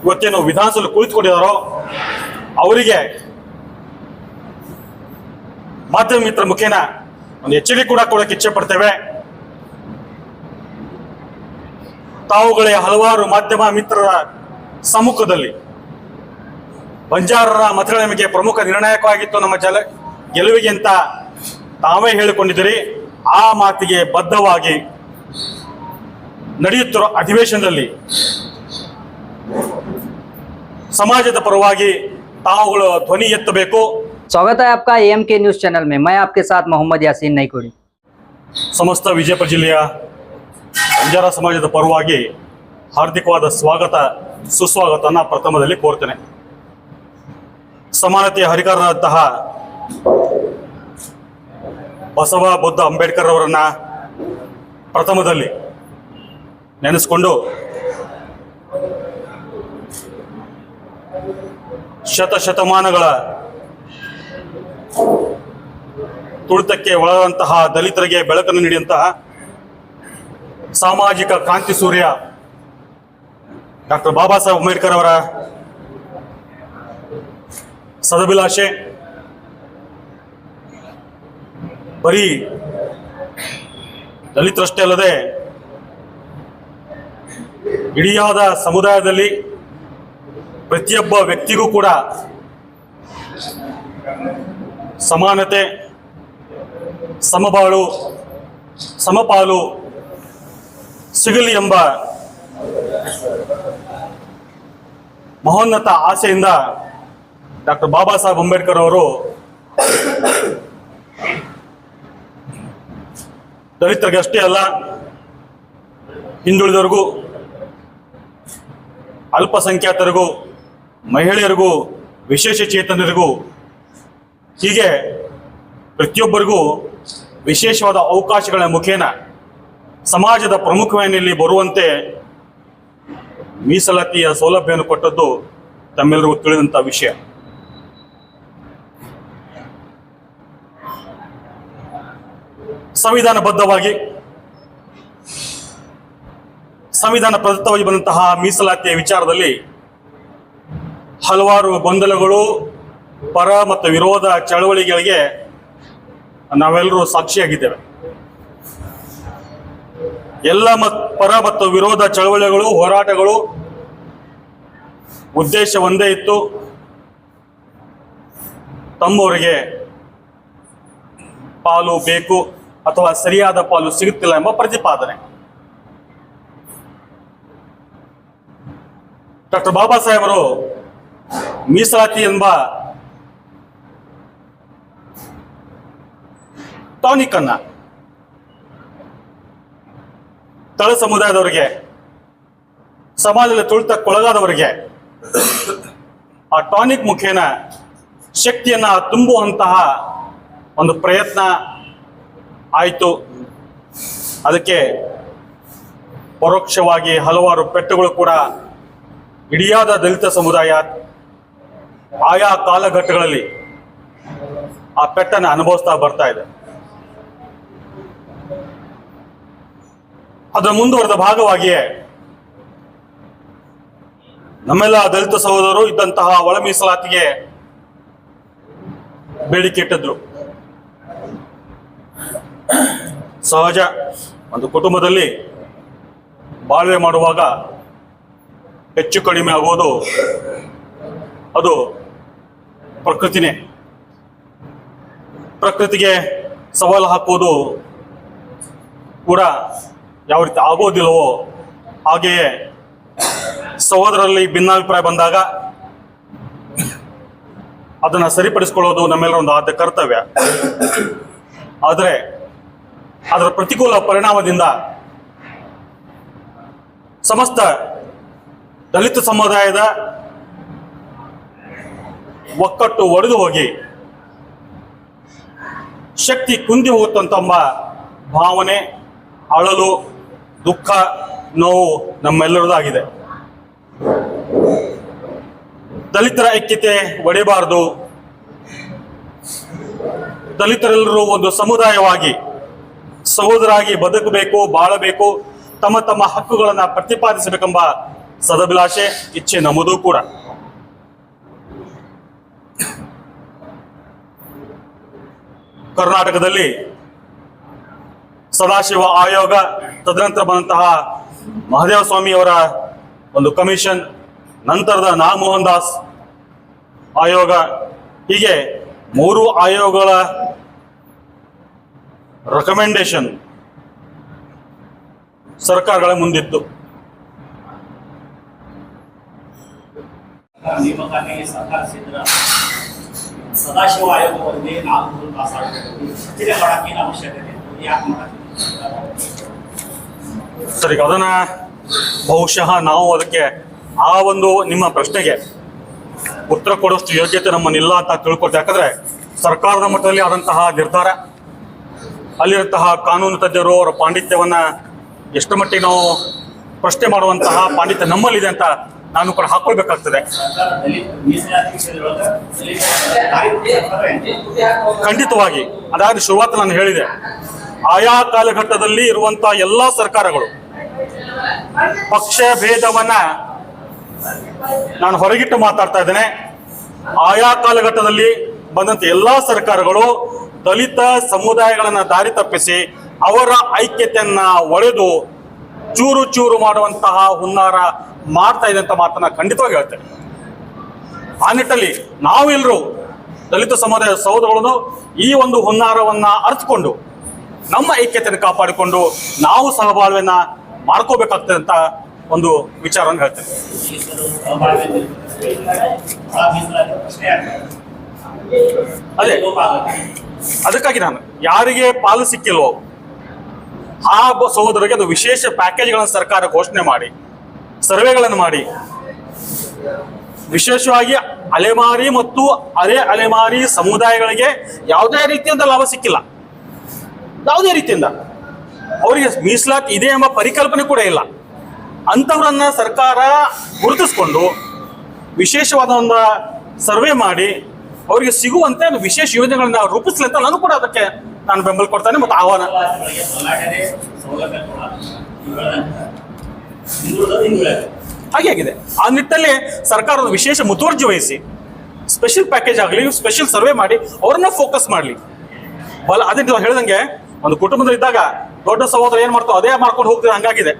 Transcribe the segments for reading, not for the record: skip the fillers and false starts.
ಇವತ್ತೇನು ವಿಧಾನಸಭೆ ಕುಳಿತುಕೊಂಡಿದ್ದಾರೋ ಅವರಿಗೆ ಮಾಧ್ಯಮ ಮಿತ್ರ ಮುಖೇನ ಒಂದು ಎಚ್ಚರಿಕೆ ಕೂಡ ಕೊಡಕ್ಕೆ ಇಚ್ಛೆ ಪಡ್ತೇವೆ. ತಾವುಗಳೇ ಹಲವಾರು ಮಾಧ್ಯಮ ಮಿತ್ರರ ಸಮ್ಮುಖದಲ್ಲಿ ಬಂಜಾರರ ಮತಗಳ ನಮಗೆ ಪ್ರಮುಖ ನಿರ್ಣಾಯಕವಾಗಿತ್ತು ನಮ್ಮ ಗೆಲುವಿಗೆ ಅಂತ ತಾವೇ ಹೇಳಿಕೊಂಡಿದ್ದೀರಿ. ಆ ಮಾತಿಗೆ ಬದ್ಧವಾಗಿ ನಡೆಯುತ್ತಿರುವ ಅಧಿವೇಶನದಲ್ಲಿ ಸಮಾಜದ ಪರವಾಗಿ ತಾವುಗಳು ಧ್ವನಿ ಎತ್ತಬೇಕು. स्वागत है आपका AMK न्यूज चैनल में। मैं आपके साथ मोहम्मद यासीन नईकुड़ी। ಸಮಸ್ತ ವಿಜಯಪುರ ಜಿಲ್ಲೆಯ ಬಂಜಾರ ಸಮಾಜದ ಪರವಾಗಿ ಹಾರ್ದಿಕವಾದ ಸ್ವಾಗತ ಸುಸ್ವಾಗತನ ಪ್ರಥಮದಲ್ಲಿ ಕೋರ್ತೇನೆ. ಸಮಾನತೆಯ ಹರಿಕಾರರಾದಂತಹ ಬಸವ ಬುದ್ಧ ಅಂಬೇಡ್ಕರ್ ಅವರನ್ನ ಪ್ರಥಮದಲ್ಲಿ ನೆನೆಸ್ಕೊಂಡು ಶತಮಾನಗಳ ತುಳಿತಕ್ಕೆ ಒಳಗಾದಂತಹ ದಲಿತರಿಗೆ ಬೆಳಕನ್ನು ನೀಡಿದಂತಹ ಸಾಮಾಜಿಕ ಕ್ರಾಂತಿ ಸೂರ್ಯ ಡಾಕ್ಟರ್ ಬಾಬಾ ಸಾಹೇಬ್ ಅಂಬೇಡ್ಕರ್ ಅವರ ಸದಭಿಲಾಷೆ ಬರೀ ದಲಿತರಷ್ಟೇ ಅಲ್ಲದೆ ಇಡಿಯಾದ ಸಮುದಾಯದಲ್ಲಿ ಪ್ರತಿಯೊಬ್ಬ ವ್ಯಕ್ತಿಗೂ ಕೂಡ ಸಮಾನತೆ, ಸಮಬಾಳು, ಸಮಪಾಲು ಸಿಗಲಿ ಎಂಬ ಮಹೋನ್ನತ ಆಸೆಯಿಂದ ಡಾಕ್ಟರ್ ಬಾಬಾ ಸಾಹೇಬ್ ಅಂಬೇಡ್ಕರ್ ಅವರು ದಲಿತರಿಗೆ ಅಷ್ಟೇ ಅಲ್ಲ, ಹಿಂದುಳಿದವರಿಗೂ, ಅಲ್ಪಸಂಖ್ಯಾತರಿಗೂ, ಮಹಿಳೆಯರಿಗೂ, ವಿಶೇಷ ಚೇತನರಿಗೂ, ಹೀಗೆ ಪ್ರತಿಯೊಬ್ಬರಿಗೂ ವಿಶೇಷವಾದ ಅವಕಾಶಗಳ ಮುಖೇನ ಸಮಾಜದ ಪ್ರಮುಖವೇನೆಯಲ್ಲಿ ಬರುವಂತೆ ಮೀಸಲಾತಿಯ ಸೌಲಭ್ಯವನ್ನು ಕೊಟ್ಟದ್ದು ತಮ್ಮೆಲ್ಲರಿಗೂ ತಿಳಿದಂಥ ವಿಷಯ. ಸಂವಿಧಾನಬದ್ಧವಾಗಿ ಸಂವಿಧಾನ ಪ್ರದತ್ತವಾಗಿ ಬಂದಂತಹ ಮೀಸಲಾತಿಯ ವಿಚಾರದಲ್ಲಿ ಹಲವಾರು ಗೊಂದಲಗಳು, ಪರ ಮತ್ತು ವಿರೋಧ ಚಳವಳಿಗಳಿಗೆ ನಾವೆಲ್ಲರೂ ಸಾಕ್ಷಿಯಾಗಿದ್ದೇವೆ. ಎಲ್ಲ ಪರ ಮತ್ತು ವಿರೋಧ ಚಳವಳಿಗಳು, ಹೋರಾಟಗಳು ಉದ್ದೇಶ ಒಂದೇ ಇತ್ತು, ತಮ್ಮವರಿಗೆ ಪಾಲು ಬೇಕು ಅಥವಾ ಸರಿಯಾದ ಪಾಲು ಸಿಗುತ್ತಿಲ್ಲ ಎಂಬ ಪ್ರತಿಪಾದನೆ. ಡಾಕ್ಟರ್ ಬಾಬಾ ಸಾಹೇಬರು ಮೀಸಲಾತಿ ಎಂಬ ಟಾನಿಕ್ ಅನ್ನ ತಳ ಸಮುದಾಯದವರಿಗೆ, ಸಮಾಜದಲ್ಲಿ ತುಳಿತಕ್ಕೊಳಗಾದವರಿಗೆ ಆ ಟಾನಿಕ್ ಮುಖೇನ ಶಕ್ತಿಯನ್ನ ತುಂಬುವಂತಹ ಒಂದು ಪ್ರಯತ್ನ ಆಯಿತು. ಅದಕ್ಕೆ ಪರೋಕ್ಷವಾಗಿ ಹಲವಾರು ಪೆಟ್ಟುಗಳು ಕೂಡ ಇಡಿಯಾದ ದಲಿತ ಸಮುದಾಯ ಆಯಾ ಕಾಲಘಟ್ಟಗಳಲ್ಲಿ ಆ ಪೆಟ್ಟನ್ನು ಅನುಭವಿಸ್ತಾ ಬರ್ತಾ ಇದೆ. ಅದರ ಮುಂದುವರೆದ ಭಾಗವಾಗಿಯೇ ನಮ್ಮೆಲ್ಲ ದಲಿತ ಸಹೋದರರು ಇದ್ದಂತಹ ಒಳ ಮೀಸಲಾತಿಗೆ ಬೇಡಿಕೆ ಇಟ್ಟಿದ್ರು. ಸಹಜ, ಒಂದು ಕುಟುಂಬದಲ್ಲಿ ಬಾಳ್ವೆ ಮಾಡುವಾಗ ಹೆಚ್ಚು ಕಡಿಮೆ ಆಗೋದು ಅದು ಪ್ರಕೃತಿನೇ. ಪ್ರಕೃತಿಗೆ ಸವಾಲು ಹಾಕುವುದು ಕೂಡ ಯಾವ ರೀತಿ ಆಗೋದಿಲ್ಲವೋ ಹಾಗೆಯೇ ಸಹೋದರರಲ್ಲಿ ಭಿನ್ನಾಭಿಪ್ರಾಯ ಬಂದಾಗ ಅದನ್ನು ಸರಿಪಡಿಸಿಕೊಳ್ಳೋದು ನಮ್ಮೆಲ್ಲರ ಒಂದು ಆದ್ಯ ಕರ್ತವ್ಯ. ಆದರೆ ಅದರ ಪ್ರತಿಕೂಲ ಪರಿಣಾಮದಿಂದ ಸಮಸ್ತ ದಲಿತ ಸಮುದಾಯದ ಒಕ್ಕಟ್ಟು ಒಡೆದು ಹೋಗಿ ಶಕ್ತಿ ಕುಂದಿ ಹೋಗುತ್ತಂತೆಂಬ ಭಾವನೆ, ಅಳಲು, ದುಃಖ, ನೋವು ನಮ್ಮೆಲ್ಲರದಾಗಿದೆ. ದಲಿತರ ಐಕ್ಯತೆ ಒಡೆಯಬಾರದು. ದಲಿತರೆಲ್ಲರೂ ಒಂದು ಸಮುದಾಯವಾಗಿ ಸಹೋದರಾಗಿ ಬದುಕಬೇಕು, ಬಾಳಬೇಕು, ತಮ್ಮ ತಮ್ಮ ಹಕ್ಕುಗಳನ್ನು ಪ್ರತಿಪಾದಿಸಬೇಕೆಂಬ ಸದಭಿಲಾಷೆ ಇಚ್ಛೆ ನಮ್ಮದು ಕೂಡ. ಕರ್ನಾಟಕದಲ್ಲಿ ಸದಾಶಿವ ಆಯೋಗ, ತದನಂತರ ಬಂದಂತಹ ಮಹದೇವ ಸ್ವಾಮಿಯವರ ಒಂದು ಕಮಿಷನ್, ನಂತರದ ನಾಗಮೋಹನ್ ದಾಸ್ ಆಯೋಗ, ಹೀಗೆ 3 ಆಯೋಗಗಳ ರೆಕಮೆಂಡೇಶನ್ ಸರ್ಕಾರಗಳ ಮುಂದಿತ್ತು. ನೇಮಕಾತಿಗೆ ಸರ್ಕಾರ ಸಿದ್ಧ ಸದಾಶಿವ ಆಯೋಗ ವರದಿ 4 ತಾಸಾಗಬೇಕು. ರಚನೆ ಮಾಡಕ್ಕೆ ಏನು ಅವಶ್ಯಕತೆ ಯಾಕೆ ಮಾಡಕ್ಕೆ ಸರ್, ಈಗ ಅದನ್ನ ಬಹುಶಃ ನಾವು ಅದಕ್ಕೆ ಆ ಒಂದು ನಿಮ್ಮ ಪ್ರಶ್ನೆಗೆ ಉತ್ತರ ಕೊಡುವಷ್ಟು ಯೋಗ್ಯತೆ ನಮ್ಮನ್ನಿಲ್ಲ ಅಂತ ತಿಳ್ಕೊಳ್ತೀವಿ. ಯಾಕಂದ್ರೆ ಸರ್ಕಾರದ ಮಟ್ಟದಲ್ಲಿ ಆದಂತಹ ನಿರ್ಧಾರ, ಅಲ್ಲಿರುವಂತಹ ಕಾನೂನು ತಜ್ಞರು ಅವರ ಪಾಂಡಿತ್ಯವನ್ನ ಎಷ್ಟು ಮಟ್ಟಿಗೆ ನಾವು ಪ್ರಶ್ನೆ ಮಾಡುವಂತಹ ಪಾಂಡಿತ್ಯ ನಮ್ಮಲ್ಲಿದೆ ಅಂತ ನಾನು ಕೂಡ ಹಾಕೊಳ್ಬೇಕಾಗ್ತದೆ. ಸರ್ಕಾರ ದಲಿತ ಮೀಸಲಾತಿ ವಿಷಯದೊಳಗೆ ಖಂಡಿತವಾಗಿ ಅದಾದ ಶುರುವಾತ್ ನಾನು ಹೇಳಿದೆ, ಆಯಾ ಕಾಲಘಟ್ಟದಲ್ಲಿ ಇರುವಂತಹ ಎಲ್ಲಾ ಸರ್ಕಾರಗಳು ಪಕ್ಷ ಭೇದವನ್ನ ನಾನು ಹೊರಗಿಟ್ಟು ಮಾತಾಡ್ತಾ ಇದ್ದೇನೆ. ಆಯಾ ಕಾಲಘಟ್ಟದಲ್ಲಿ ಬಂದಂತ ಎಲ್ಲಾ ಸರ್ಕಾರಗಳು ದಲಿತ ಸಮುದಾಯಗಳನ್ನ ದಾರಿ ತಪ್ಪಿಸಿ ಅವರ ಐಕ್ಯತೆಯನ್ನ ಒಡೆದು ಚೂರು ಚೂರು ಮಾಡುವಂತಹ ಹುನ್ನಾರ ಮಾಡ್ತಾ ಇದೆ ಅಂತ ಮಾತನ್ನ ಖಂಡಿತವಾಗಿ ಹೇಳ್ತೇನೆ. ಆ ನಿಟ್ಟಲ್ಲಿ ನಾವೆಲ್ಲರೂ ದಲಿತ ಸಮುದಾಯ ಸಹೋದರಗಳನ್ನು ಈ ಒಂದು ಹುನ್ನಾರವನ್ನ ಅರ್ಥಕೊಂಡು ನಮ್ಮ ಐಕ್ಯತೆಯನ್ನು ಕಾಪಾಡಿಕೊಂಡು ನಾವು ಸಹಬಾಳ್ವೆಯನ್ನ ಮಾಡ್ಕೋಬೇಕಾಗ್ತದೆ ಅಂತ ಒಂದು ವಿಚಾರವನ್ನು ಹೇಳ್ತೇನೆ. ಅದೇ ಅದಕ್ಕಾಗಿ ನಾನು ಯಾರಿಗೆ ಪಾಲು ಸಿಕ್ಕಿಲ್ವೋ ಆ ಸಹೋದರರಿಗೆ ಅದು ವಿಶೇಷ ಪ್ಯಾಕೇಜ್ಗಳನ್ನು ಸರ್ಕಾರ ಘೋಷಣೆ ಮಾಡಿ, ಸರ್ವೆಗಳನ್ನು ಮಾಡಿ, ವಿಶೇಷವಾಗಿ ಅಲೆಮಾರಿ ಮತ್ತು ಅರೆ ಅಲೆಮಾರಿ ಸಮುದಾಯಗಳಿಗೆ ಯಾವುದೇ ರೀತಿಯಿಂದ ಲಾಭ ಸಿಕ್ಕಿಲ್ಲ. ಯಾವುದೇ ರೀತಿಯಿಂದ ಅವರಿಗೆ ಮೀಸಲಾತಿ ಇದೆ ಎಂಬ ಪರಿಕಲ್ಪನೆ ಕೂಡ ಇಲ್ಲ. ಅಂಥವ್ರನ್ನ ಸರ್ಕಾರ ಗುರುತಿಸ್ಕೊಂಡು ವಿಶೇಷವಾದ ಒಂದು ಸರ್ವೆ ಮಾಡಿ ಅವರಿಗೆ ಸಿಗುವಂತೆ ಒಂದು ವಿಶೇಷ ಯೋಜನೆಗಳನ್ನ ರೂಪಿಸ್ಲಿ ಅಂತ ನಾನು ಕೂಡ ಅದಕ್ಕೆ ನಾನು ಬೆಂಬಲ ಕೊಡ್ತೇನೆ ಮತ್ತು ಆಹ್ವಾನ ಹಾಗೆ ಆಗಿದೆ. ಆ ನಿಟ್ಟಲ್ಲಿ ಸರ್ಕಾರ ಒಂದು ವಿಶೇಷ ಮುತುವರ್ಜಿ ವಹಿಸಿ ಸ್ಪೆಷಲ್ ಪ್ಯಾಕೇಜ್ ಆಗಲಿ, ಸ್ಪೆಷಲ್ ಸರ್ವೆ ಮಾಡಿ ಅವ್ರನ್ನ ಫೋಕಸ್ ಮಾಡಲಿ. ಅದೇ ನೀವು ಹೇಳ್ದಂಗೆ ಒಂದು ಕುಟುಂಬದಲ್ಲಿ ಇದ್ದಾಗ ದೊಡ್ಡ ಸಹೋದರ ಏನ್ ಮಾಡ್ತಾವ ಅದೇ ಮಾಡ್ಕೊಂಡು ಹೋಗ್ತದೆ, ಹಂಗಾಗಿದೆ.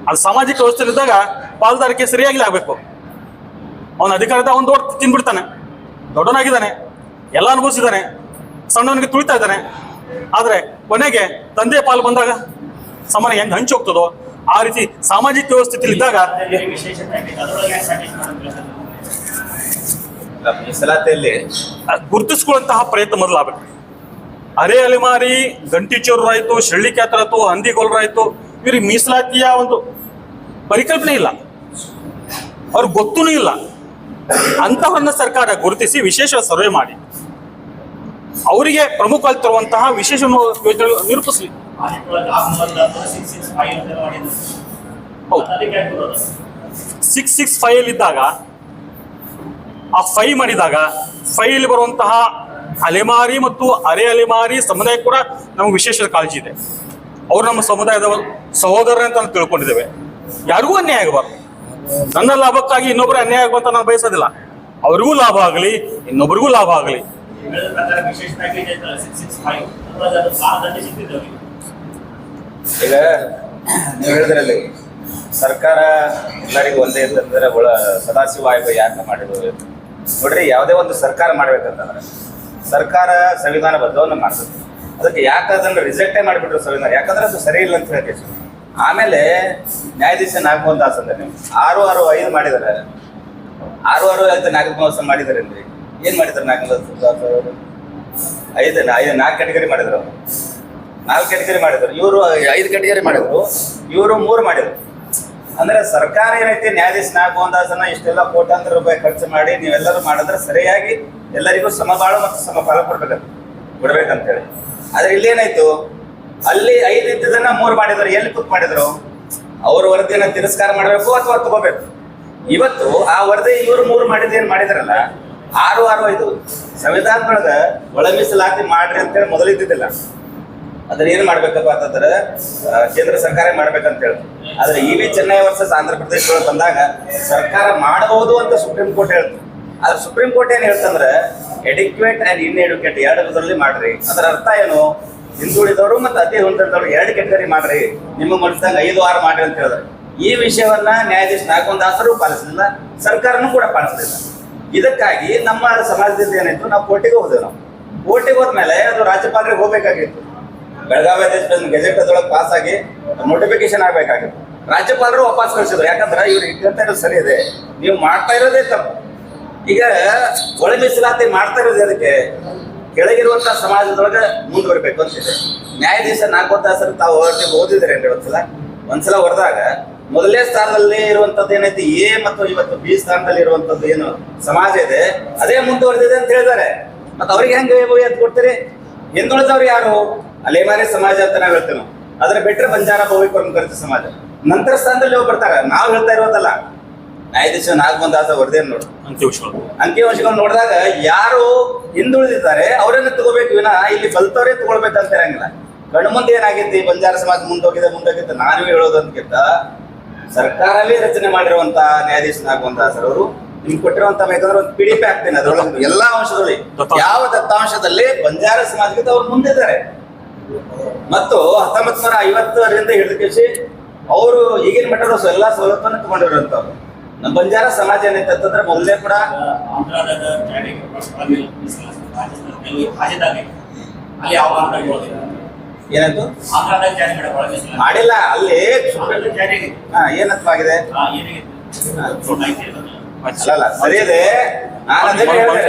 ಅದು ಸಾಮಾಜಿಕ ವ್ಯವಸ್ಥೆಯಲ್ಲಿ ಇದ್ದಾಗ ಪಾಲ್ದಾರಿಕೆ ಸರಿಯಾಗಿ ಆಗ್ಬೇಕು. ಅವನ ಅಧಿಕಾರದ ಅವ್ನು ದೊಡ್ಡ ತಿನ್ಬಿಡ್ತಾನೆ, ದೊಡ್ಡನಾಗಿದ್ದಾನೆ, ಎಲ್ಲ ಅನುಭವಿಸಿದ್ದಾನೆ, ಸಣ್ಣವನಿಗೆ ತುಳಿತಾ ಇದ್ದಾನೆ. ಆದ್ರೆ ಕೊನೆಗೆ ತಂದೆ ಪಾಲು ಬಂದಾಗ ಸಮಾನ ಹೆಂಗ್ ಹಂಚಿ ಹೋಗ್ತದೋ ಆ ರೀತಿ ಸಾಮಾಜಿಕ ವ್ಯವಸ್ಥೆಯಲ್ಲಿ ಇದ್ದಾಗ ವಿಶೇಷ ಪ್ಯಾಕೇಜ್ ಅದರೊಳಗೆ ಮೀಸಲಾತಿಯಲ್ಲಿ ಗುರುತಿಸ್ಕೊಳ್ಳುವಂತಹ ಪ್ರಯತ್ನ ಮೊದಲಾಗಬೇಕು. ಅರೆ ಅಲೆಮಾರಿ, ಗಂಟಿಚೋರರಾಯ್ತು, ಶಳ್ಳಿಕ್ಯಾತರಾಯ್ತು, ಹಂದಿಗೋಲರಾಯ್ತು, ಇವ್ರಿಗೆ ಮೀಸಲಾತಿಯ ಒಂದು ಪರಿಕಲ್ಪನೆ ಇಲ್ಲ, ಅವ್ರಿಗೆ ಗೊತ್ತೂ ಇಲ್ಲ. ಅಂತಹವನ್ನ ಸರ್ಕಾರ ಗುರುತಿಸಿ ವಿಶೇಷ ಸರ್ವೆ ಮಾಡಿ ಅವರಿಗೆ ಪ್ರಮುಖವಾಗಿ ತರುವಂತಹ ವಿಶೇಷ ಯೋಜನೆ ನಿರೂಪಿಸಲಿ. ಹೌದು, 665 ಇದ್ದಾಗ ಆ 5 ಮಾಡಿದಾಗ 5 ಬರುವಂತಹ ಅಲೆಮಾರಿ ಮತ್ತು ಅರೆ ಅಲೆಮಾರಿ ಸಮುದಾಯ ಕೂಡ ನಮಗೆ ವಿಶೇಷ ಕಾಳಜಿ ಇದೆ. ಅವ್ರು ನಮ್ಮ ಸಮುದಾಯದ ಸಹೋದರ ಅಂತ ನಾವು ತಿಳ್ಕೊಂಡಿದ್ದೇವೆ. ಯಾರಿಗೂ ಅನ್ಯಾಯ ಆಗಬಾರ್ದು. ನನ್ನ ಲಾಭಕ್ಕಾಗಿ ಇನ್ನೊಬ್ಬರು ಅನ್ಯಾಯ ಆಗುವಂತ ನಾನು ಬಯಸೋದಿಲ್ಲ. ಅವ್ರಿಗೂ ಲಾಭ ಆಗಲಿ, ಇನ್ನೊಬ್ಬರಿಗೂ ಲಾಭ ಆಗಲಿ. ವಿಶೇಷ ಪ್ಯಾಕೇಜ್ 665 ಅದು ಸಾಲದಲ್ಲಿ ಸಿಗ್ತಿದ್ದವ್ರಿಗೆ ಈಗ ನೀವು ಹೇಳಿದ್ರಲ್ಲಿ ಸರ್ಕಾರ ಎಲ್ಲರಿಗೂ ಒಂದೇ ಅಂತಂದ್ರೆ ಸದಾಶಿವ ಆಯೋಗ ಯಾಕೆ ಮಾಡಿದ್ರು ನೋಡ್ರಿ. ಯಾವುದೇ ಒಂದು ಸರ್ಕಾರ ಮಾಡ್ಬೇಕಂತಂದ್ರೆ ಸರ್ಕಾರ ಸಂವಿಧಾನ ಬದ್ಧವನ್ನು ಮಾಡ್ತದೆ. ಅದಕ್ಕೆ ಯಾಕೆ ಅದನ್ನು ರಿಜೆಕ್ಟೇ ಮಾಡಿಬಿಟ್ರು ಸಂವಿಧಾನ, ಯಾಕಂದ್ರೆ ಅದು ಸರಿ ಇಲ್ಲ ಅಂತ ಹೇಳ್ತೀವಿ. ಆಮೇಲೆ ನ್ಯಾಯಾಧೀಶ ನಾಗಮೋಹನ್ ದಾಸ್ ಅಂದ್ರೆ ನೀವು 665 ಮಾಡಿದಾರೆ, 665 ನಾಗಮೋಹನ್ ಮಾಡಿದಾರೆ ಅಂದ್ರೆ ಏನ್ ಮಾಡಿದಾರೆ? ನಾಗಮೋಹನ್ ದಾಸ್ ಅವರು 4 ಕ್ಯಾಟಗರಿ ಮಾಡಿದ್ರು, 4 ಕ್ಯಾಟಗರಿ ಮಾಡಿದ್ರು. ಇವರು 5 ಕ್ಯಾಟಗರಿ ಮಾಡಿದ್ರು, ಇವರು 3 ಮಾಡಿದ್ರು. ಅಂದ್ರೆ ಸರ್ಕಾರ ಏನೈತಿ, ನ್ಯಾಯಾಧೀಶ ನಾಗಮೋಹನ್ ದಾಸನ ಇಷ್ಟೆಲ್ಲ ಕೋಟ್ಯಾಂತರ ರೂಪಾಯಿ ಖರ್ಚು ಮಾಡಿ ನೀವೆಲ್ಲರೂ ಮಾಡಿದ್ರೆ ಸರಿಯಾಗಿ ಎಲ್ಲರಿಗೂ ಸಮಬಾಳು ಮತ್ತು ಸಮಫಲ ಕೊಡ್ಬೇಕಂತೇಳಿ. ಆದ್ರೆ ಇಲ್ಲೇನಾಯ್ತು, ಅಲ್ಲಿ 5 ಇದ್ದದನ್ನ 3 ಮಾಡಿದ್ರು. ಎಲ್ಲಿ ಕೂತ್ ಮಾಡಿದ್ರು? ಅವ್ರ ವರದಿಯನ್ನ ತಿರಸ್ಕಾರ ಮಾಡಬೇಕು ಅಥವಾ ತಗೋಬೇಕು. ಇವತ್ತು ಆ ವರದಿ ಇವ್ರು 3 ಮಾಡಿದ ಏನ್ ಮಾಡಿದಾರಲ್ಲ 665 ಸಂವಿಧಾನದೊಳಗ ಒಳ ಮೀಸಲಾತಿ ಮಾಡ್ರಿ ಅಂತೇಳಿ ಮೊದಲಿದ್ದಿದ್ದಿಲ್ಲ. ಅದನ್ನ ಏನ್ ಮಾಡ್ಬೇಕಪ್ಪ ಅಂತಂದ್ರೆ ಕೇಂದ್ರ ಸರ್ಕಾರ ಮಾಡ್ಬೇಕಂತ ಹೇಳಿ. ಆದ್ರೆ ಇ.ವಿ. ಚೆನ್ನೈ ವರ್ಸಸ್ ಆಂಧ್ರ ಪ್ರದೇಶ ಬಂದಾಗ ಸರ್ಕಾರ ಮಾಡಬಹುದು ಅಂತ ಸುಪ್ರೀಂ ಕೋರ್ಟ್ ಹೇಳ್ತು. ಆದ್ರೆ ಸುಪ್ರೀಂ ಕೋರ್ಟ್ ಏನ್ ಹೇಳ್ತಂದ್ರೆ ಎಡಿಕ್ವೇಟ್ ಅಂಡ್ ಇನ್ ಎಡ್ಯುಕೇಟ್ ಎರಡು ವಿಧದಲ್ಲಿ ಮಾಡ್ರಿ. ಅದರ ಅರ್ಥ ಏನು? ಹಿಂದುಳಿದವರು ಮತ್ತು ಅತಿ ಹಿಂದುಳಿದವರು ಎರಡು ಕೆಟಗರಿ ಮಾಡ್ರಿ, ನಿಮ್ಮ ಮನಸ್ಸಂಗ 5-6 ಮಾಡ್ರಿ ಅಂತ ಹೇಳಿದ್ರೆ ಈ ವಿಷಯವನ್ನ ನ್ಯಾಯಾಧೀಶ ನಾಗಮೋಹನ್ ದಾಸರು ಪಾಲಿಸಲಿಲ್ಲ, ಸರ್ಕಾರನೂ ಕೂಡ ಪಾಲಿಸಲಿಲ್ಲ. ಇದಕ್ಕಾಗಿ ನಮ್ಮ ಸಮಾಜದಿಂದ ಏನಾಯ್ತು, ನಾವು ಕೋರ್ಟಿಗೆ ಹೋದೆವು. ನಾವು ಕೋರ್ಟಿಗೆ ಹೋದ್ಮೇಲೆ ಅದು ರಾಜ್ಯಪಾಲರಿಗೆ ಹೋಗ್ಬೇಕಾಗಿತ್ತು. ಬೆಳಗಾವಿ ಗೆಜೆಟ್ ಅದೊಳಗೆ ಪಾಸ್ ಆಗಿ ನೋಟಿಫಿಕೇಶನ್ ಆಗ್ಬೇಕಾಗಿತ್ತು. ರಾಜ್ಯಪಾಲರು ವಾಪಸ್ ಕಳಿಸಿದ್ರು. ಯಾಕಂದ್ರೆ ಇವ್ರು ಹೇಳ್ತಾ ಇರೋದು ಸರಿ ಇದೆ, ನೀವು ಮಾಡ್ತಾ ಇರೋದೇ ತಪ್ಪು. ಈಗ ಒಳ ಮೀಸಲಾತಿ ಮಾಡ್ತಾ ಇರೋದು ಅದಕ್ಕೆ ಕೆಳಗಿರುವಂತಹ ಸಮಾಜದೊಳಗೆ ಮುಂದುವರಿಬೇಕು ಅಂತಿದೆ. ನ್ಯಾಯಾಧೀಶ ನಾಗಮೋಹನ್ ದಾಸರು ತಾವು ಓದಿದ್ರೆ ಒಂದ್ಸಲ ಹೊರದಾಗ ಮೊದಲನೇ ಸ್ಥಾನದಲ್ಲಿ ಇರುವಂತದ್ದು ಏನೈತಿ ಎ ಮತ್ತು ಇವತ್ತು ಬಿ ಸ್ಥಾನದಲ್ಲಿ ಇರುವಂತದ್ದು ಏನು ಸಮಾಜ ಇದೆ ಅದೇ ಮುಂದುವರೆದಿದೆ ಅಂತ ಹೇಳಿದ್ದಾರೆ. ಮತ್ತೆ ಅವ್ರಿಗೆ ಹೆಂಗೆ ಎತ್ತು ಕೊಡ್ತೀರಿ? ಹಿಂದುಳಿದವ್ರು ಯಾರು? ಅಲೆಮಾರಿ ಸಮಾಜ ಅಂತ ನಾವ್ ಹೇಳ್ತೇವೆ. ಅದ್ರ ಬಿಟ್ಟರೆ ಬಂಜಾರ ಬಹುವಿಕರ್ಮಿತ ಸಮಾಜ ನಂತರ ಸ್ಥಾನದಲ್ಲಿ ಹೋಗಿ ಬರ್ತಾರೆ. ನಾವು ಹೇಳ್ತಾ ಇರೋದಲ್ಲ, ನ್ಯಾಯಾಧೀಶ ನಾಗಮೋಹನ್ ದಾಸ ವರದಿಯನ್ನು ನೋಡಿ ಅಂಕಿಅಂಶಗಳು ನೋಡಿದಾಗ ಯಾರು ಹಿಂದುಳಿದಿದ್ದಾರೆ ಅವರನ್ನ ತಗೋಬೇಕು ವಿನ ಇಲ್ಲಿ ಬಲ್ತವರೇ ತಗೊಳ್ಬೇಕಂತ ಇರಂಗಿಲ್ಲ. ಕಣ್ಣು ಮುಂದೆ ಏನಾಗೈತಿ, ಬಂಜಾರ ಸಮಾಜ ಮುಂದೋಗಿದೆ ನಾನು ಹೇಳೋದಂತಕ್ಕಿಂತ ಸರ್ಕಾರವೇ ರಚನೆ ಮಾಡಿರುವಂತ ನ್ಯಾಯಾಧೀಶ ನಾಗಮೋಹನ್ ದಾಸರು ಅವರು ನಿಮ್ಗೆ ಕೊಟ್ಟಿರುವಂತ ಬೇಕಂದ್ರೆ ಒಂದು ಪಿಡಿಪಿ ಆಗ್ತೇನೆ. ಅದರೊಳಗೆ ಎಲ್ಲಾ ಅಂಶದಲ್ಲಿ ಯಾವ ದತ್ತಾಂಶದಲ್ಲಿ ಬಂಜಾರ ಸಮಾಜಕ್ಕೆ ಅವ್ರು ಮುಂದಿದ್ದಾರೆ. ಮತ್ತು 1950ರಿಂದ ಹಿಡಿದು ಅವರು ಈಗಿನ ಮಟ್ಟದ ಎಲ್ಲಾ ಸವಲತ್ತನ್ನು ತಗೊಂಡಿರುವಂತವ್ರು. ನಮ್ಮ ಬಂಜಾರ ಸಮಾಜ ಏನಂತಂದ್ರೆ ಮೊದಲೇ ಕೂಡ ಏನಾಯ್ತು ಮಾಡಿಲ್ಲ. ಅಲ್ಲಿ ಏನತ್ವಾಗಿದೆ ಅಲ್ಲ ಸರಿ ಇದೆ. ನಾನು ಅದನ್ನ ಹೇಳಿದೆ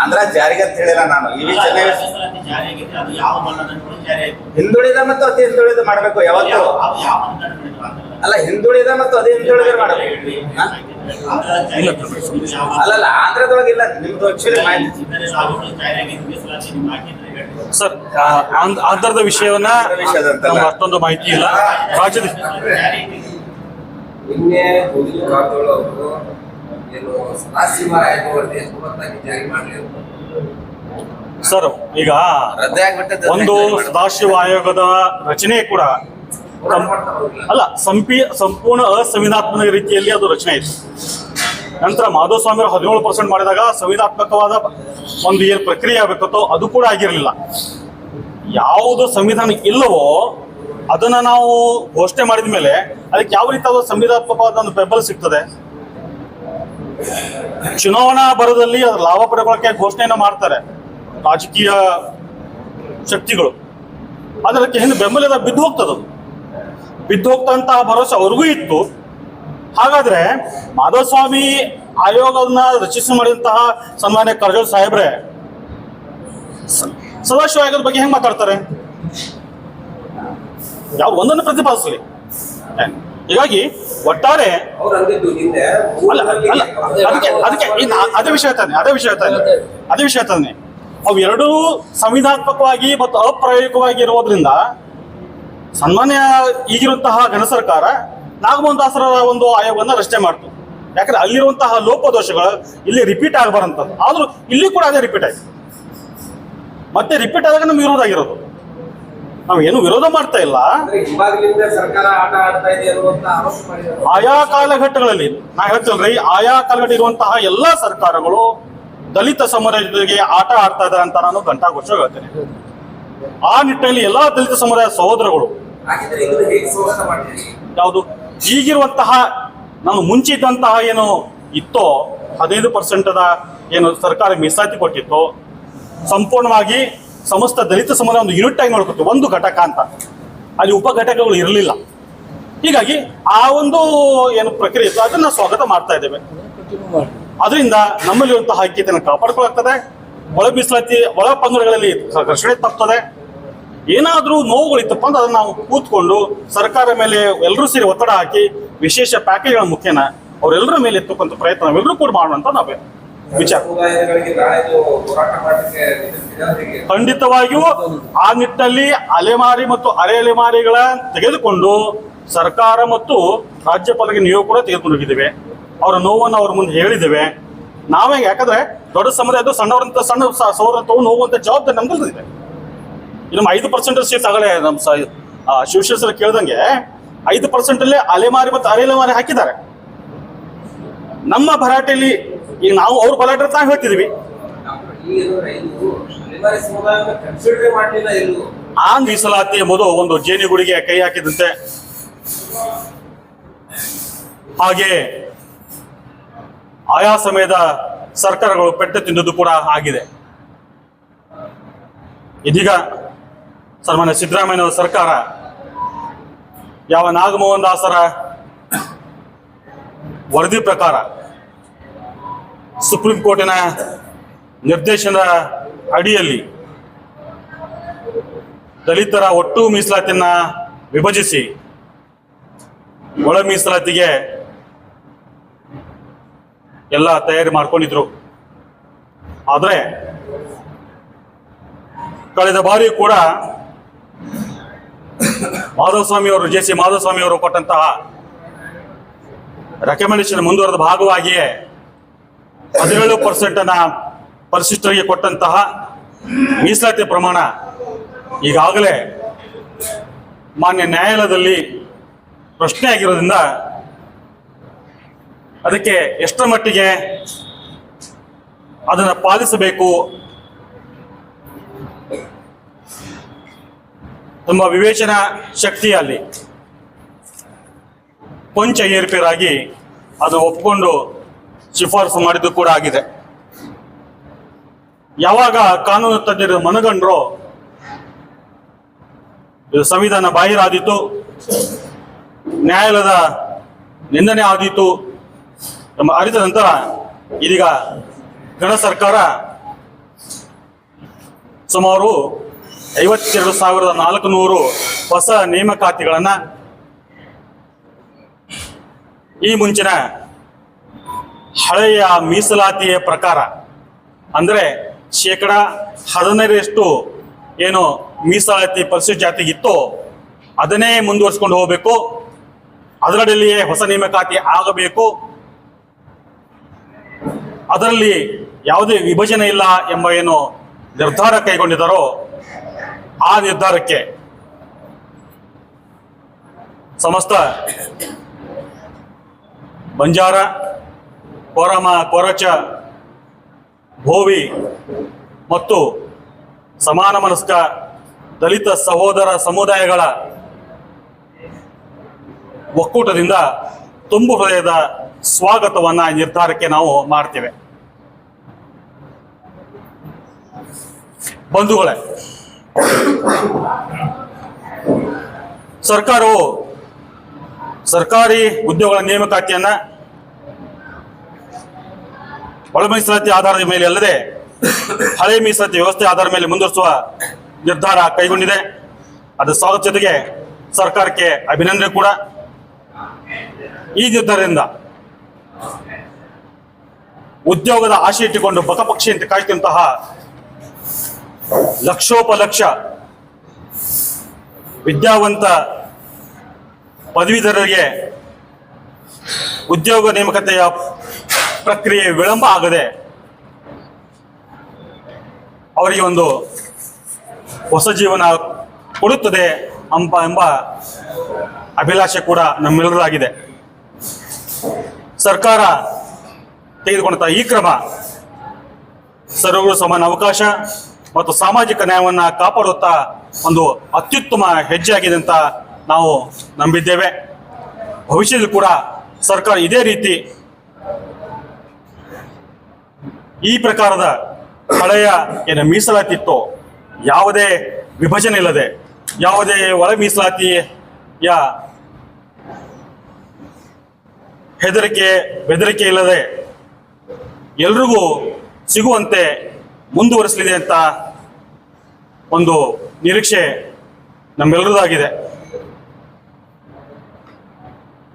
ಆಂಧ್ರ ಜಾರಿಗೆ ಅಂತ ಹೇಳಿಲ್ಲ ನಾನು. ಇ.ವಿ. ಚೆನ್ನೈ ಹಿಂದುಳಿದ ಮತ್ತು ಅತಿ ಹಿಂದುಳಿದ ಮಾಡಬೇಕು ಯಾವತ್ತು. ಅಲ್ಲ ಹಿಂದುಳಿದ ಮತ್ತು ಅತಿ ಹಿಂದುಳಿದ ಮಾಡಬೇಕು. ಅಲ್ಲಲ್ಲ ಆಂಧ್ರದೊಳಗೆ ಇಲ್ಲ ನಿಮ್ದು ಆಕ್ಚುಲಿ ಮಾಹಿತಿ ಸರ್. ಆಂಧ್ರದ ವಿಷಯವನ್ನ ಅಷ್ಟೊಂದು ಮಾಹಿತಿ ಇಲ್ಲ. ರಾಜ್ಯದ ನಿನ್ನೆ ಹುಡುಗಿ ಕಾರಜೋಳ ಅವರು ಏನು ಸದಾಶಿವ ಆಯೋಗ ವರದಿ ಯಥಾವತ್ತಾಗಿ ಜಾರಿ ಮಾಡಲಿ ಸರ್. ಈಗ ಒಂದು ಸದಾಶಿವ ಆಯೋಗದ ರಚನೆ ಕೂಡ ಅಲ್ಲ ಸಂಪೂರ್ಣ ಅಸಂವಿಧಾತ್ಮಕ ರೀತಿಯಲ್ಲಿ ಅದು ರಚನೆ ಆಯಿತು. ನಂತರ ಮಾಧವಸ್ವಾಮಿ ಅವರು 17% ಮಾಡಿದಾಗ ಸಂವಿಧಾತ್ಮಕವಾದ ಒಂದು ಏನು ಪ್ರಕ್ರಿಯೆ ಆಗಬೇಕೋ ಅದು ಕೂಡ ಆಗಿರಲಿಲ್ಲ. ಯಾವುದು ಸಂವಿಧಾನ ಇಲ್ಲವೋ ಅದನ್ನ ನಾವು ಘೋಷಣೆ ಮಾಡಿದ ಮೇಲೆ ಅದಕ್ಕೆ ಯಾವ ರೀತಿಯಾದ ಸಂವಿಧಾತ್ಮಕವಾದ ಒಂದು ಬೆಂಬಲ ಸಿಗ್ತದೆ? ಚುನಾವಣಾ ಬರದಲ್ಲಿ ಅದ್ರ ಲಾಭ ಪಡೆಕೊಳ್ಳಕ್ಕೆ ಘೋಷಣೆಯನ್ನು ಮಾಡ್ತಾರೆ ರಾಜಕೀಯ ಶಕ್ತಿಗಳು. ಅದಕ್ಕೆ ಹಿಂದೆ ಬೆಂಬಲ ಬಿದ್ದು ಹೋಗ್ತದೆ. ಬಿದ್ದು ಹೋಗ್ತಂತಹ ಭರವಸೆ ಅವ್ರಿಗೂ ಇತ್ತು. ಹಾಗಾದ್ರೆ ಮಾಧವಸ್ವಾಮಿ ಆಯೋಗವನ್ನ ರಚಿಸಿ ಮಾಡಿದಂತಹ ಸನ್ಮಾನ್ಯ ಕಾರಜೋಳ ಸಾಹೇಬ್ರೆ ಸದಾಶಿವ ಆಯೋಗದ ಬಗ್ಗೆ ಹೆಂಗ್ ಮಾತಾಡ್ತಾರೆ? ಯಾವ ಒಂದನ್ನು ಪ್ರತಿಪಾದಿಸಲಿ. ಹೀಗಾಗಿ ಒಟ್ಟಾರೆ ಅದೇ ವಿಷಯ ತಾನೆ ಅವು ಎರಡೂ ಸಂವಿಧಾತ್ಮಕವಾಗಿ ಮತ್ತು ಅಪ್ರಾಯೋಗಿಕವಾಗಿ ಇರುವುದರಿಂದ ಸನ್ಮಾನ್ಯ ಈಗಿರುವಂತಹ ಘನ ಸರ್ಕಾರ ನಾಗಮೋಹನ್ ದಾಸರ ಒಂದು ಆಯೋಗವನ್ನು ರಚನೆ ಮಾಡ್ತು. ಯಾಕಂದ್ರೆ ಅಲ್ಲಿರುವಂತಹ ಲೋಪದೋಷಗಳು ಇಲ್ಲಿ ರಿಪೀಟ್ ಆಗಬಾರಂಥದ್ದು. ಆದ್ರೂ ಇಲ್ಲಿ ಕೂಡ ಅದೇ ರಿಪೀಟ್ ಆಯ್ತು. ಮತ್ತೆ ರಿಪೀಟ್ ಆದಾಗ ನಮ್ಗೆ ವಿರೋಧ ಆಗಿರೋದು. ನಾವು ಏನು ವಿರೋಧ ಮಾಡ್ತಾ ಇಲ್ಲ. ಸರ್ಕಾರ ಆಟ ಆಡ್ತಾ ಇದೆ ಅನ್ನುವಂತ ಆರೋಪ ಮಾಡಿದ್ದಾರೆ. ಆಯಾ ಕಾಲಘಟ್ಟಗಳಲ್ಲಿ ನಾ ಹೇಳ್ತೇನ್ರಿ, ಆಯಾ ಕಾಲಘಟ್ಟ ಇರುವಂತಹ ಎಲ್ಲಾ ಸರ್ಕಾರಗಳು ದಲಿತ ಸಮುದಾಯಗಳಿಗೆ ಆಟ ಆಡ್ತಾ ಇದ್ದಾರೆ ಅಂತ ನಾನು ಘಂಟಾಘೋಷ ಹೇಳ್ತೇನೆ. ಆ ನಿಟ್ಟಿನಲ್ಲಿ ಎಲ್ಲಾ ದಲಿತ ಸಮುದಾಯ ಸಹೋದರಗಳು ಯಾವುದು ಈಗಿರುವಂತಹ ನಾನು ಮುಂಚೆ ಇದ್ದಂತಹ ಏನು ಇತ್ತೋ 15% ಏನು ಸರ್ಕಾರ ಮೀಸಲಾತಿ ಕೊಟ್ಟಿತ್ತು, ಸಂಪೂರ್ಣವಾಗಿ ಸಮಸ್ತ ದಲಿತ ಸಮುದಾಯ ಒಂದು ಯೂನಿಟ್ ಆಗಿ ನೋಡ್ಕೊತೀವಿ, ಒಂದು ಘಟಕ ಅಂತ. ಅಲ್ಲಿ ಉಪ ಘಟಕಗಳು ಇರಲಿಲ್ಲ. ಹೀಗಾಗಿ ಆ ಒಂದು ಏನು ಪ್ರಕ್ರಿಯೆ ಇತ್ತು ಅದನ್ನ ಸ್ವಾಗತ ಮಾಡ್ತಾ ಇದ್ದೇವೆ. ಅದರಿಂದ ನಮ್ಮಲ್ಲಿರುವಂತಹ ಐಕ್ಯತೆಯನ್ನು ಕಾಪಾಡ್ಕೊಳ್ಳಾಗ್ತದೆ. ಒಳ ಮೀಸಲಾತಿ ಒಳ ಪಂಗಡಗಳಲ್ಲಿ ಘರ್ಷಣೆ ತಪ್ತದೆ. ಏನಾದರೂ ನೋವುಗಳಿತ್ತಪ್ಪ ಅಂದ್ರೆ ಅದನ್ನ ನಾವು ಕೂತ್ಕೊಂಡು ಸರ್ಕಾರ ಮೇಲೆ ಎಲ್ಲರೂ ಸೇರಿ ಒತ್ತಡ ಹಾಕಿ ವಿಶೇಷ ಪ್ಯಾಕೇಜ್ಗಳ ಮುಖೇನ ಅವರೆಲ್ಲರ ಮೇಲೆ ಎತ್ತುಕೊಂತ ಪ್ರಯತ್ನ ನಾವೆಲ್ಲರೂ ಕೂಡ ಮಾಡುವಂತ ನಾವೇ ವಿಚಾರ. ಖಂಡಿತವಾಗಿಯೂ ಆ ನಿಟ್ಟಿನಲ್ಲಿ ಅಲೆಮಾರಿ ಮತ್ತು ಅರೆ ಅಲೆಮಾರಿಗಳ ತೆಗೆದುಕೊಂಡು ಸರ್ಕಾರ ಮತ್ತು ರಾಜ್ಯಪಾಲರಿಗೆ ನೀವು ಕೂಡ ತೆಗೆದುಕೊಂಡು ಹೋಗಿದ್ದೇವೆ. ಅವರ ನೋವನ್ನು ಅವ್ರ ಮುಂದೆ ಹೇಳಿದ್ದೇವೆ. ನಾವೇ ಯಾಕಂದ್ರೆ ದೊಡ್ಡ ಸಮುದಾಯದ್ದು ಸಣ್ಣವರಂತ ಸಣ್ಣ ಸೌರಂತ ಹೋಗುವಂತ ಜವಾಬ್ದಾರಿ ನಮ್ದು ಇದೆ. ನಮ್ಮ 5% ಸೀಟ್ಸ್ ಆಗಲೇ ನಮ್ಮ ಶಿವಶೇಷರು ಕೇಳ್ದಂಗೆ 5% ಅಲೆಮಾರಿ ಮತ್ತು ಅಲೆಮಾರಿ ಹಾಕಿದ್ದಾರೆ. ನಮ್ಮ ಭರಾಟೆಯಲ್ಲಿ ಈಗ ನಾವು ಅವ್ರ ಭರಾಟೆ ನಾವು ಹೇಳ್ತಿದೀವಿ. ಕನ್ಸಿಡರ್ ಮಾಡಲಿಲ್ಲ ಎಲ್ಲೂ. ಆ ಮೀಸಲಾತಿ ಎಂಬುದು ಒಂದು ಜೇನುಗೂಡಿಗೆ ಕೈ ಹಾಕಿದಂತೆ. ಹಾಗೆ ಆಯಾ ಸಮಯದ ಸರ್ಕಾರಗಳು ಪೆಟ್ಟು ತಿಂದದ್ದು ಕೂಡ ಆಗಿದೆ. ಇದೀಗ ಸನ್ಮಾನ್ಯ ಸಿದ್ದರಾಮಯ್ಯನವರ ಸರ್ಕಾರ ಯಾವ ನಾಗಮೋಹನ್ ದಾಸರ ವರದಿ ಪ್ರಕಾರ ಸುಪ್ರೀಂ ಕೋರ್ಟಿನ ನಿರ್ದೇಶನದ ಅಡಿಯಲ್ಲಿ ದಲಿತರ ಒಟ್ಟು ಮೀಸಲಾತಿಯನ್ನ ವಿಭಜಿಸಿ ಒಳ ಮೀಸಲಾತಿಗೆ ಎಲ್ಲ ತಯಾರಿ ಮಾಡ್ಕೊಂಡಿದ್ರು. ಆದರೆ ಕಳೆದ ಬಾರಿ ಕೂಡ ಮಾಧವಸ್ವಾಮಿ ಅವರು JC ಮಾಧವಸ್ವಾಮಿ ಅವರು ಕೊಟ್ಟಂತಹ ರೆಕಮೆಂಡೇಶನ್ ಮುಂದುವರೆದ ಭಾಗವಾಗಿಯೇ 17% ಪರಿಶಿಷ್ಟರಿಗೆ ಕೊಟ್ಟಂತಹ ಮೀಸಲಾತಿ ಪ್ರಮಾಣ ಈಗಾಗಲೇ ಮಾನ್ಯ ನ್ಯಾಯಾಲಯದಲ್ಲಿ ಪ್ರಶ್ನೆ ಆಗಿರೋದ್ರಿಂದ ಅದಕ್ಕೆ ಎಷ್ಟರ ಮಟ್ಟಿಗೆ ಅದನ್ನು ಪಾಲಿಸಬೇಕು ನಮ್ಮ ವಿವೇಚನಾ ಶಕ್ತಿಯಲ್ಲಿ ಕೊಂಚ ಏರ್ಪೇರಾಗಿ ಅದು ಒಪ್ಪಿಕೊಂಡು ಶಿಫಾರಸು ಮಾಡಿದ್ದು ಕೂಡ ಆಗಿದೆ. ಯಾವಾಗ ಕಾನೂನು ತಜ್ಞರು ಮನಗಂಡ್ರೋ ಇದು ಸಂವಿಧಾನ ಬಾಹಿರ ಆದೀತು, ನ್ಯಾಯಾಲಯದ ನಿಂದನೆ ಆದೀತು ಎಂಬ ಅರಿತ ನಂತರ ಇದೀಗ ಗಣ ಸರ್ಕಾರ ಸುಮಾರು 52,400 ಹೊಸ ನೇಮಕಾತಿಗಳನ್ನು ಈ ಮುಂಚಿನ ಹಳೆಯ ಮೀಸಲಾತಿಯ ಪ್ರಕಾರ ಅಂದರೆ 15% ಏನು ಮೀಸಲಾತಿ ಪರಿಶಿಷ್ಟ ಜಾತಿಗಿತ್ತೋ ಅದನ್ನೇ ಮುಂದುವರಿಸಿಕೊಂಡು ಹೋಗಬೇಕು, ಅದರಡಿಯಲ್ಲಿಯೇ ಹೊಸ ನೇಮಕಾತಿ ಆಗಬೇಕು, ಅದರಲ್ಲಿ ಯಾವುದೇ ವಿಭಜನೆ ಇಲ್ಲ ಎಂಬ ಏನು ನಿರ್ಧಾರ ಕೈಗೊಂಡಿದ್ದಾರೋ ಆ ನಿರ್ಧಾರಕ್ಕೆ ಸಮಸ್ತ ಬಂಜಾರ, ಕೊರಮ, ಕೊರಚ, ಭೋವಿ ಮತ್ತು ಸಮಾನ ಮನಸ್ಕ ದಲಿತ ಸಹೋದರ ಸಮುದಾಯಗಳ ಒಕ್ಕೂಟದಿಂದ ತುಂಬು ಹೃದಯದ ಸ್ವಾಗತವನ್ನ ಈ ನಿರ್ಧಾರಕ್ಕೆ ನಾವು ಮಾಡ್ತೇವೆ. ಬಂಧುಗಳೇ, ಸರ್ಕಾರವು ಸರ್ಕಾರಿ ಉದ್ಯೋಗಗಳ ನೇಮಕಾತಿಯನ್ನ ಒಳ ಮೀಸಲಾತಿ ಆಧಾರದ ಮೇಲೆ ಅಲ್ಲದೆ ಹಳೆ ಮೀಸಲಾತಿ ವ್ಯವಸ್ಥೆ ಆಧಾರದ ಮೇಲೆ ಮುಂದುವರಿಸುವ ನಿರ್ಧಾರ ಕೈಗೊಂಡಿದೆ. ಅದು ಸ್ವಾಗತ ಜೊತೆಗೆ ಸರ್ಕಾರಕ್ಕೆ ಅಭಿನಂದನೆ ಕೂಡ. ಈ ನಿರ್ಧಾರದಿಂದ ಉದ್ಯೋಗದ ಆಶೆ ಇಟ್ಟುಕೊಂಡು ಬಕಪಕ್ಷಿಯಂತೆ ಕಾಯ್ತಂತಹ ಲಕ್ಷೋಪಲಕ್ಷ ವಿದ್ಯಾವಂತ ಪದವೀಧರರಿಗೆ ಉದ್ಯೋಗ ನೇಮಕಾತಿಯ ಪ್ರಕ್ರಿಯೆ ವಿಳಂಬ ಆಗದೆ ಅವರಿಗೆ ಒಂದು ಹೊಸ ಜೀವನ ಕೊಡುತ್ತದೆ ಎಂಬ ಅಭಿಲಾಷೆ ಕೂಡ ನಮ್ಮೆಲ್ಲರಾಗಿದೆ. ಸರ್ಕಾರ ತೆಗೆದುಕೊಂಡಂತಹ ಈ ಕ್ರಮ ಸರ್ವರಿಗೂ ಸಮಾನ ಅವಕಾಶ ಮತ್ತು ಸಾಮಾಜಿಕ ನ್ಯಾಯವನ್ನು ಕಾಪಾಡುತ್ತಾ ಒಂದು ಅತ್ಯುತ್ತಮ ಹೆಜ್ಜೆ ಆಗಿದೆ ಅಂತ ನಾವು ನಂಬಿದ್ದೇವೆ. ಭವಿಷ್ಯದಲ್ಲಿ ಕೂಡ ಸರ್ಕಾರ ಇದೇ ರೀತಿ ಈ ಪ್ರಕಾರದ ಹಳೆಯ ಏನು ಮೀಸಲಾತಿತ್ತೋ ಯಾವುದೇ ವಿಭಜನೆ ಇಲ್ಲದೆ, ಯಾವುದೇ ಒಳ ಮೀಸಲಾತಿಯ ಹೆದರಿಕೆ ಬೆದರಿಕೆ ಇಲ್ಲದೆ ಎಲ್ರಿಗೂ ಸಿಗುವಂತೆ ಮುಂದುವರಿಸಲಿದೆ ಅಂತ ಒಂದು ನಿರೀಕ್ಷೆ ನಮ್ಮೆಲ್ಲರದಾಗಿದೆ.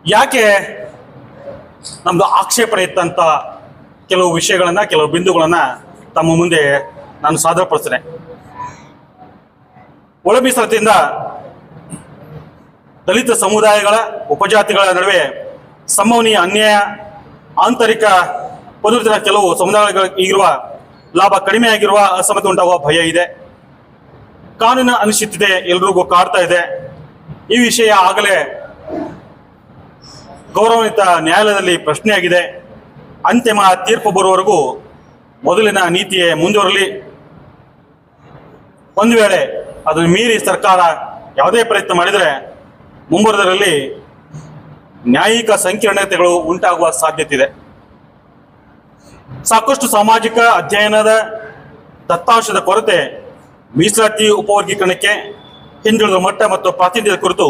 ಯಾಕೆ ನಮ್ದು ಆಕ್ಷೇಪಣೆ ಇತ್ತಂತ ಕೆಲವು ವಿಷಯಗಳನ್ನ, ಕೆಲವು ಬಿಂದುಗಳನ್ನ ತಮ್ಮ ಮುಂದೆ ನಾನು ಸಾದರಪಡಿಸ್ತೇನೆ. ಒಳ ಮೀಸಲಾತಿಯಿಂದ ದಲಿತ ಸಮುದಾಯಗಳ ಉಪಜಾತಿಗಳ ನಡುವೆ ಸಂಭವನೀಯ ಅನ್ಯಾಯ, ಆಂತರಿಕ ಒಂದು ರೀತಿಯ ಕೆಲವು ಸಮುದಾಯಗಳಿಗೆ ಇರುವ ಲಾಭ ಕಡಿಮೆ ಆಗಿರುವ ಅಸಮತೆ ಉಂಟಾಗುವ ಭಯ ಇದೆ. ಕಾನೂನಿನ ಅನಿಶ್ಚಿತತೆ ಎಲ್ರಿಗೂ ಕಾಡ್ತಾ ಇದೆ. ಈ ವಿಷಯ ಆಗಲೇ ಗೌರವಾನ್ವಿತ ನ್ಯಾಯಾಲಯದಲ್ಲಿ ಪ್ರಶ್ನೆಯಾಗಿದೆ. ಅಂತಿಮ ತೀರ್ಪು ಬರುವವರೆಗೂ ಮೊದಲಿನ ನೀತಿಯೇ ಮುಂದುವರಲಿ. ಒಂದು ವೇಳೆ ಅದನ್ನು ಮೀರಿ ಸರ್ಕಾರ ಯಾವುದೇ ಪ್ರಯತ್ನ ಮಾಡಿದರೆ ಮುಂಬರುವುದರಲ್ಲಿ ನ್ಯಾಯಿಕ ಸಂಕೀರ್ಣತೆಗಳು ಉಂಟಾಗುವ ಸಾಧ್ಯತೆ ಇದೆ. ಸಾಕಷ್ಟು ಸಾಮಾಜಿಕ ಅಧ್ಯಯನದ ದತ್ತಾಂಶದ ಕೊರತೆ, ಮೀಸಲಾತಿ ಉಪವರ್ಗೀಕರಣಕ್ಕೆ, ಹಿಂದುಳಿದ ಮಟ್ಟ ಮತ್ತು ಪ್ರಾತಿನಿಧ್ಯದ ಕುರಿತು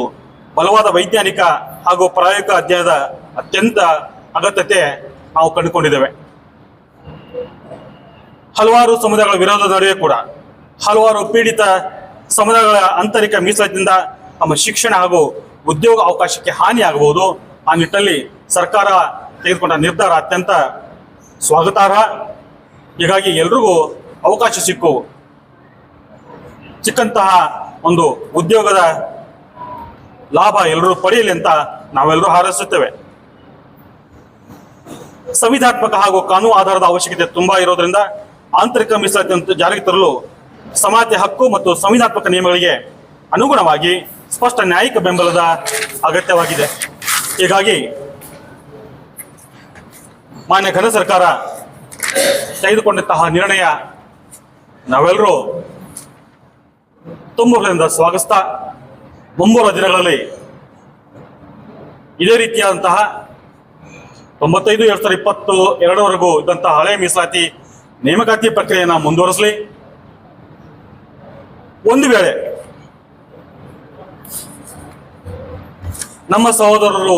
ಬಲವಾದ ವೈಜ್ಞಾನಿಕ ಹಾಗೂ ಪ್ರಾಯೋಗಿಕ ಅಧ್ಯಯನದ ಅತ್ಯಂತ ಅಗತ್ಯತೆ ನಾವು ಕಂಡುಕೊಂಡಿದ್ದೇವೆ. ಹಲವಾರು ಸಮುದಾಯಗಳ ವಿರೋಧದ ನಡುವೆ ಕೂಡ ಹಲವಾರು ಪೀಡಿತ ಸಮುದಾಯಗಳ ಆಂತರಿಕ ಮೀಸಲಾತಿಯಿಂದ ನಮ್ಮ ಶಿಕ್ಷಣ ಹಾಗೂ ಉದ್ಯೋಗ ಅವಕಾಶಕ್ಕೆ ಹಾನಿಯಾಗಬಹುದು. ಆ ನಿಟ್ಟಿನಲ್ಲಿ ಸರ್ಕಾರ ತೆಗೆದುಕೊಂಡ ನಿರ್ಧಾರ ಅತ್ಯಂತ ಸ್ವಾಗತಾರ್ಹ. ಹೀಗಾಗಿ ಎಲ್ರಿಗೂ ಅವಕಾಶ ಸಿಕ್ಕಂತಹ ಒಂದು ಉದ್ಯೋಗದ ಲಾಭ ಎಲ್ಲರೂ ಪಡೆಯಲಿ ಅಂತ ನಾವೆಲ್ಲರೂ ಹಾರೈಸುತ್ತೇವೆ. ಸಂವಿಧಾನಾತ್ಮಕ ಹಾಗೂ ಕಾನೂನು ಆಧಾರದ ಅವಶ್ಯಕತೆ ತುಂಬಾ ಇರೋದ್ರಿಂದ ಆಂತರಿಕ ಮೀಸಲಾತಿಯನ್ನು ಜಾರಿಗೆ ತರಲು ಸಮಾನತೆ ಹಕ್ಕು ಮತ್ತು ಸಂವಿಧಾನಾತ್ಮಕ ನಿಯಮಗಳಿಗೆ ಅನುಗುಣವಾಗಿ ಸ್ಪಷ್ಟ ನ್ಯಾಯಿಕ ಬೆಂಬಲದ ಅಗತ್ಯವಾಗಿದೆ. ಹೀಗಾಗಿ ಮಾನ್ಯ ಘನ ಸರ್ಕಾರ ತೆಗೆದುಕೊಂಡಂತಹ ನಿರ್ಣಯ ನಾವೆಲ್ಲರೂ ತುಂಬದಿಂದ ಸ್ವಾಗತಿಸ್ತಾ ಮುಂಬರುವ ದಿನಗಳಲ್ಲಿ ಇದೇ ರೀತಿಯಾದಂತಹ 95/2022 ಇದ್ದಂತಹ ಹಳೆ ಮೀಸಲಾತಿ ನೇಮಕಾತಿ ಪ್ರಕ್ರಿಯೆಯನ್ನು ಮುಂದುವರಿಸಲಿ. ಒಂದು ವೇಳೆ ನಮ್ಮ ಸಹೋದರರು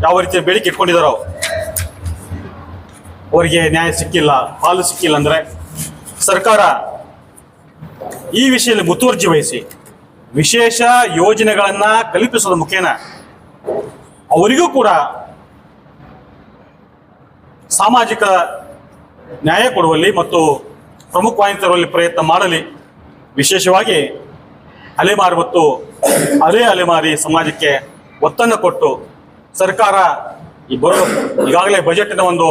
ಯಾವ ರೀತಿಯ ಬೇಡಿಕೆ ಇಟ್ಕೊಂಡಿದ್ದಾರೋ ಅವರಿಗೆ ನ್ಯಾಯ ಸಿಕ್ಕಿಲ್ಲ, ಪಾಲು ಸಿಕ್ಕಿಲ್ಲ ಅಂದರೆ ಸರ್ಕಾರ ಈ ವಿಷಯದಲ್ಲಿ ಮುತುವರ್ಜಿ ವಹಿಸಿ ವಿಶೇಷ ಯೋಜನೆಗಳನ್ನ ಕಲ್ಪಿಸೋದ ಮುಖೇನ ಅವರಿಗೂ ಕೂಡ ಸಾಮಾಜಿಕ ನ್ಯಾಯ ಕೊಡುವಲ್ಲಿ ಮತ್ತು ಪ್ರಮುಖವಾಗಿ ತರುವಲ್ಲಿ ಪ್ರಯತ್ನ ಮಾಡಲಿ. ವಿಶೇಷವಾಗಿ ಅಲೆಮಾರಿ ಮತ್ತು ಅಲೆಮಾರಿ ಸಮಾಜಕ್ಕೆ ಒತ್ತನ್ನು ಕೊಟ್ಟು ಸರ್ಕಾರ ಈಗಾಗಲೇ ಬಜೆಟ್ನ ಒಂದು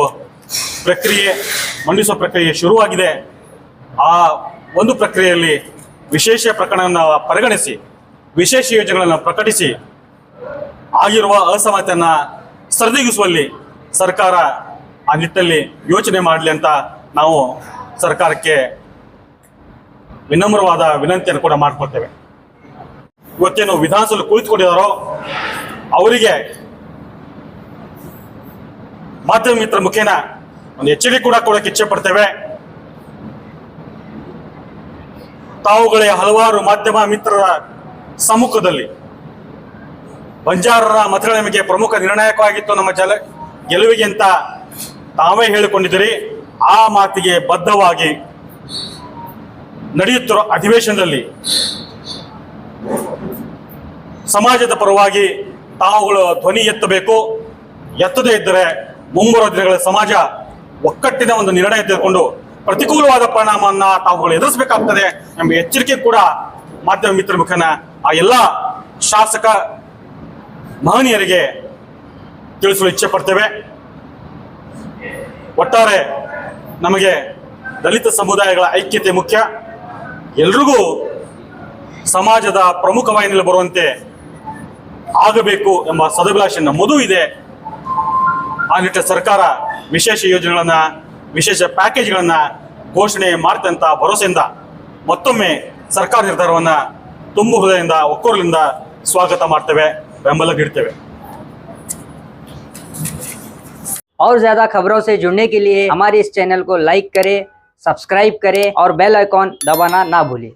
ಪ್ರಕ್ರಿಯೆ ಮಂಡಿಸುವ ಪ್ರಕ್ರಿಯೆ ಶುರುವಾಗಿದೆ. ಆ ಒಂದು ಪ್ರಕ್ರಿಯೆಯಲ್ಲಿ ವಿಶೇಷ ಪ್ರಕರಣವನ್ನು ಪರಿಗಣಿಸಿ ವಿಶೇಷ ಯೋಜನೆಗಳನ್ನು ಪ್ರಕಟಿಸಿ ಆಗಿರುವ ಅಸಮಾನತೆಯನ್ನು ಸರಿದೂಗಿಸುವಲ್ಲಿ ಸರ್ಕಾರ ಆ ನಿಟ್ಟಿನಲ್ಲಿ ಯೋಚನೆ ಮಾಡಲಿ ಅಂತ ನಾವು ಸರ್ಕಾರಕ್ಕೆ ವಿನಮ್ರವಾದ ವಿನಂತಿಯನ್ನು ಕೂಡ ಮಾಡಿಕೊಳ್ತೇವೆ. ಇವತ್ತೇನು ವಿಧಾನಸಭೆ ಕುಳಿತುಕೊಂಡಿದ್ದಾರೋ ಅವರಿಗೆ ಮಾಧ್ಯಮ ಮಿತ್ರ ಮುಖೇನ ಒಂದು ಎಚ್ಚರಿಕೆ ಕೂಡ ಕೊಡೋಕೆ ಇಚ್ಛೆ ಪಡ್ತೇವೆ. ತಾವುಗಳೇ ಹಲವಾರು ಮಾಧ್ಯಮ ಮಿತ್ರರ ಸಮ್ಮುಖದಲ್ಲಿ ಬಂಜಾರರ ಮತಗಳ ನಮಗೆ ಪ್ರಮುಖ ನಿರ್ಣಾಯಕವಾಗಿತ್ತು ನಮ್ಮ ಗೆಲುವಿಗೆ ಅಂತ ತಾವೇ ಹೇಳಿಕೊಂಡಿದ್ದೀರಿ. ಆ ಮಾತಿಗೆ ಬದ್ಧವಾಗಿ ನಡೆಯುತ್ತಿರುವ ಅಧಿವೇಶನದಲ್ಲಿ ಸಮಾಜದ ಪರವಾಗಿ ತಾವುಗಳು ಧ್ವನಿ ಎತ್ತಬೇಕು. ಎತ್ತದೇ ಇದ್ದರೆ ಮುಂಬರುವ ದಿನಗಳ ಸಮಾಜ ಒಕ್ಕಟ್ಟಿನ ಒಂದು ನಿರ್ಣಯ ತೆಗೆದುಕೊಂಡು ಪ್ರತಿಕೂಲವಾದ ಪರಿಣಾಮವನ್ನು ತಾವುಗಳು ಎದುರಿಸಬೇಕಾಗ್ತದೆ ಎಂಬ ಎಚ್ಚರಿಕೆ ಕೂಡ ಮಾಧ್ಯಮ ಮಿತ್ರ ಮುಖೇನ ಆ ಎಲ್ಲ ಶಾಸಕ ಮಹನೀಯರಿಗೆ ತಿಳಿಸಲು ಇಚ್ಛೆ ಪಡ್ತೇವೆ. ಒಟ್ಟಾರೆ ನಮಗೆ ದಲಿತ ಸಮುದಾಯಗಳ ಐಕ್ಯತೆ ಮುಖ್ಯ. ಎಲ್ರಿಗೂ ಸಮಾಜದ ಪ್ರಮುಖ ವಾಹಿನಿಯಲ್ಲಿ ಬರುವಂತೆ ಆಗಬೇಕು ಎಂಬ ಸದಭಿಲಾಷೆ ನಮ್ಮದೂ ಇದೆ. ಆ ನಿಟ್ಟಿನ ಸರ್ಕಾರ ವಿಶೇಷ ಯೋಜನೆಗಳನ್ನ ವಿಶೇಷ ಪ್ಯಾಕೇಜ್ಗಳನ್ನ ಘೋಷಣೆ ಮಾಡ್ತಂತ ಭರವಸೆಯಿಂದ ಮತ್ತೊಮ್ಮೆ ಸರ್ಕಾರ ನಿರ್ಧಾರವನ್ನ ತುಂಬು ಹೃದಯದಿಂದ ಒಕ್ಕೊರಲಿಂದ ಸ್ವಾಗತ ಮಾಡ್ತೇವೆ, ಬೆಂಬಲ ನೀಡ್ತೇವೆ. और ज्यादा खबरों से जुड़ने के लिए हमारे इस चैनल को लाइक करें, सब्सक्राइब करें और बेल आइकॉन दबाना ना भूलें।